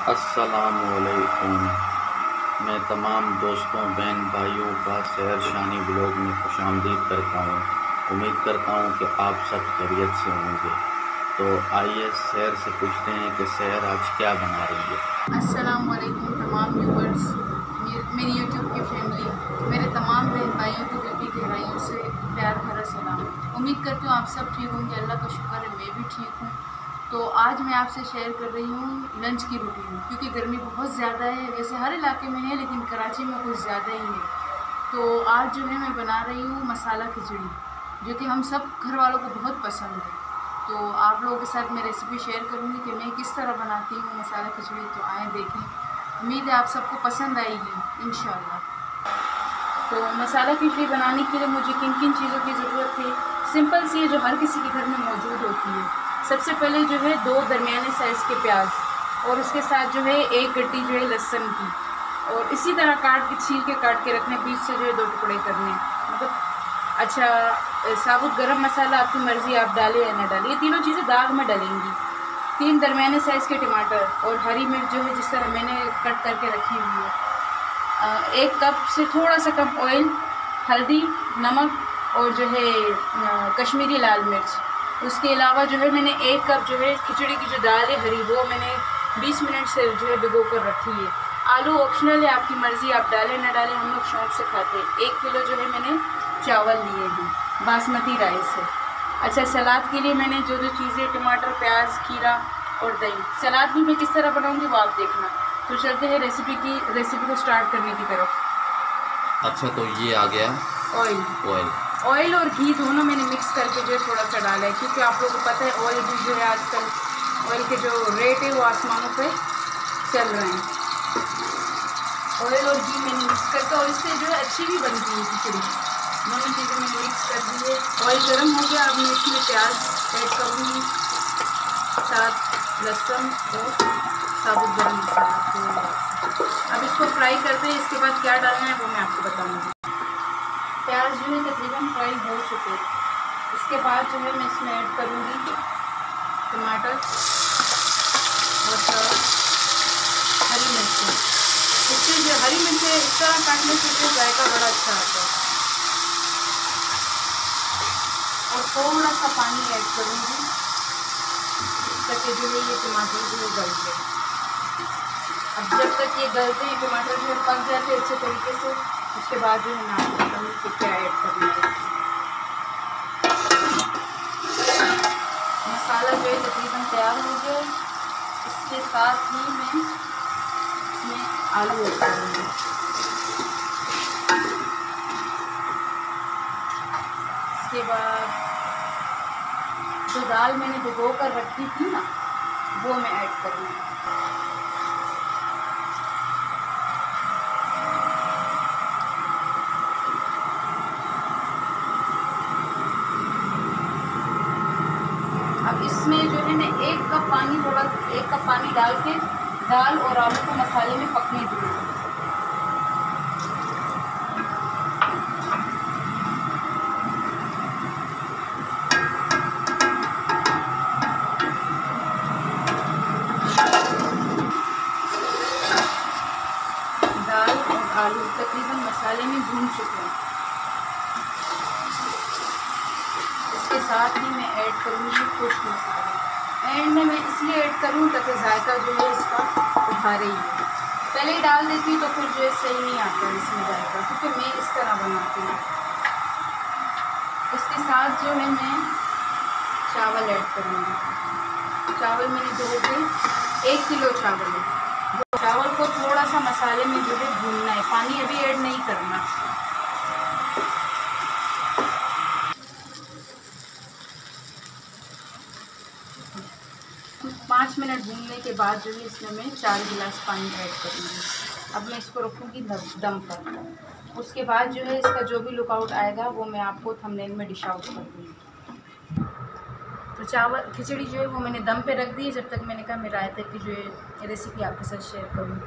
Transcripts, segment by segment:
अस्सलामुअलैकुम। मैं तमाम दोस्तों बहन भाइयों का शहर शानी ब्लॉग में खुशामदीद करता हूँ। उम्मीद करता हूँ कि आप सब खैरियत से होंगे। तो आइए शहर से पूछते हैं कि शहर आज क्या बना रही है। अस्सलाम वालेकुम तमाम व्यूवर्स, मेरी यूट्यूब की फैमिली, मेरे तमाम बहन भाइयों को दिल की गहराइयों से प्यार भरा सलाम। उम्मीद करती हूँ आप सब ठीक होंगे। अल्लाह का शुक्र है मैं भी ठीक हूँ। तो आज मैं आपसे शेयर कर रही हूँ लंच की रूटीन, क्योंकि गर्मी बहुत ज़्यादा है। वैसे हर इलाके में है लेकिन कराची में कुछ ज़्यादा ही है। तो आज जो है मैं बना रही हूँ मसाला खिचड़ी, जो कि हम सब घर वालों को बहुत पसंद है। तो आप लोगों के साथ मैं रेसिपी शेयर करूँगी कि मैं किस तरह बनाती हूँ मसाला खिचड़ी। तो आए देखें, उम्मीद है आप सबको पसंद आएगी इंशाल्लाह। तो मसाला खिचड़ी बनाने के लिए मुझे किन किन चीज़ों की ज़रूरत है, सिंपल सी है जो हर किसी के घर में मौजूद होती है। सबसे पहले जो है 2 दरमियाने साइज़ के प्याज, और उसके साथ जो है 1 गड्डी जो है लहसुन की, और इसी तरह छील के काट के रखने, बीच से जो है 2 टुकड़े करने। मतलब अच्छा, साबुत गरम मसाला आपकी मर्ज़ी, आप डालें या ना डालें। ये तीनों चीज़ें दाग में डलेंगी। 3 दरमियाने साइज़ के टमाटर और हरी मिर्च जो है जिस तरह मैंने कट करके रखी हुई है। 1 कप से थोड़ा सा कम ऑयल, हल्दी, नमक और जो है कश्मीरी लाल मिर्च। उसके अलावा जो है मैंने 1 कप जो है खिचड़ी की जो दाल है हरी, वो मैंने 20 मिनट से जो है भिगो कर रखी है। आलू ऑप्शनल है, आपकी मर्ज़ी, आप डालें ना डालें, हम लोग शौक़ से खाते हैं। 1 किलो जो है मैंने चावल लिए हैं बासमती राइस है। अच्छा, सलाद के लिए मैंने जो चीज़ें, टमाटर, प्याज, खीरा और दही। सलाद भी मैं किस तरह बनाऊँगी वो आप देखना। तो चलते हैं रेसिपी को स्टार्ट करने की तरफ। अच्छा, तो ये आ गया ऑयल और घी दोनों मैंने मिक्स करके जो है थोड़ा सा डाला है, क्योंकि आप लोगों को पता है ऑयल भी जो है आजकल ऑयल के जो रेट है वो आसमानों पे चल रहे हैं। ऑयल और घी मैंने मिक्स करके, और इससे जो है अच्छी भी बनती है खिचड़ी। दोनों चीज़ें मैंने मिक्स कर दी है। ऑयल गर्म हो गया, अब मैं इसमें प्याज ऐड करूँगी, साथ लहसुन और साबुत गरम मसाला। तो अब इसको फ्राई करते हैं। इसके बाद क्या डालना है वो मैं आपको बताऊँगी। प्याज जो है तकरीबन फ्राई हो चुके हैं। इसके बाद जो है मैं इसमें ऐड करूँगी टमाटर और हरी मिर्चें। इससे जो हरी मिर्चें इस तरह काटने से जो जायका बड़ा अच्छा आता है। और थोड़ा सा पानी ऐड करूँगी ताकि जो है ये टमाटर जो है गल जाए। अब जब तक ये गलते हैं, टमाटर जो है पक जाते हैं अच्छे तरीके से, उसके बाद जो है मैं आपको बताऊँगी कि क्या ऐड करना है। मसाला जो है तकरीबन तैयार हो गया। इसके साथ ही मैं इसमें आलू ऐड करूँगी। इसके बाद जो दाल मैंने भिगो कर रखी थी ना, वो मैं ऐड करूँगी। अब इसमें जो है मैं 1 कप पानी डाल के दाल और आलू को मसाले में पकने दूँगी। दाल और आलू तकरीबन मसाले में भून चुके हैं। इसके साथ ही मैं ऐड करूँगी खुश्क मसाले। एंड में मैं इसलिए ऐड करूँ ताकि जायका जो है इसका उभारे ही है। पहले ही डाल देती हूँ तो फिर जो है सही नहीं आता इसमें जायका, क्योंकि मैं इस तरह बनाती हूँ। इसके साथ जो है मैं चावल ऐड करूँगी। चावल मैंने धो के 1 किलो चावल है। चावल को थोड़ा सा मसाले में जो है भूनना है, पानी अभी ऐड नहीं करना। 5 मिनट भूनने के बाद जो है इसमें मैं 4 गिलास पानी ऐड करूँगी। अब मैं इसको रखूँगी दम पर। उसके बाद जो है इसका जो भी लुकआउट आएगा वो मैं आपको थंबनेल में डिश आउट कर दूँगी। तो खिचड़ी जो है वो मैंने दम पे रख दी है। जब तक मैंने कहा मैं रायते की जो है रेसिपी आपके साथ शेयर करूँ।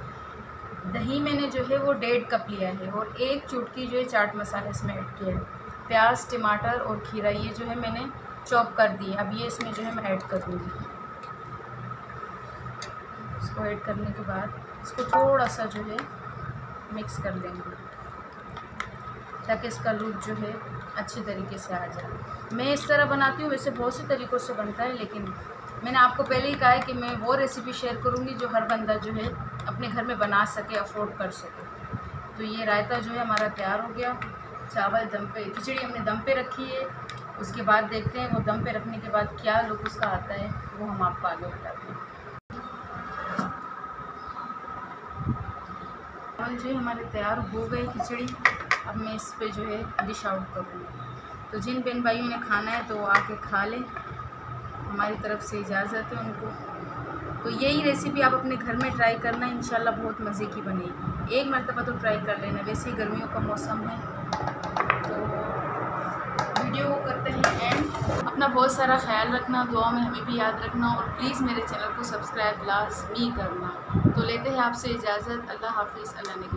दही मैंने जो है वो 1.5 कप लिया है, और 1 चुटकी जो है चाट मसाला इसमें ऐड किया है। प्याज, टमाटर और खीरा ये जो है मैंने चॉप कर दिए। अब ये इसमें जो है मैं ऐड कर दूँगी। इसको ऐड करने के बाद इसको थोड़ा सा जो है मिक्स कर देंगे ताकि इसका लुक जो है अच्छी तरीके से आ जाए। मैं इस तरह बनाती हूँ, वैसे बहुत से तरीक़ों से बनता है, लेकिन मैंने आपको पहले ही कहा है कि मैं वो रेसिपी शेयर करूँगी जो हर बंदा जो है अपने घर में बना सके, अफोर्ड कर सके। तो ये रायता जो है हमारा तैयार हो गया। चावल दम पे, खिचड़ी हमने दम पे रखी है। उसके बाद देखते हैं वो दम पे रखने के बाद क्या लुक उसका आता है, वो हम आपको आगे बताते हैं। चावल जो है हमारे तैयार हो गए खिचड़ी। अब मैं इस पे जो है डिश आउट करूँगी। तो जिन बहन भाइयों ने खाना है तो वो आके खा लें, हमारी तरफ से इजाज़त है उनको। तो यही रेसिपी आप अपने घर में ट्राई करना, इंशाल्लाह बहुत मज़े की बनेगी। एक मरतबा तो ट्राई कर लेना। वैसे ही गर्मियों का मौसम है तो वीडियो को करते हैं एंड। अपना बहुत सारा ख्याल रखना, दुआ में हमें भी याद रखना और प्लीज़ मेरे चैनल को सब्सक्राइब लाज़मी करना। तो लेते हैं आपसे इजाज़त। अल्लाह हाफ़िज़, अल्लाह ने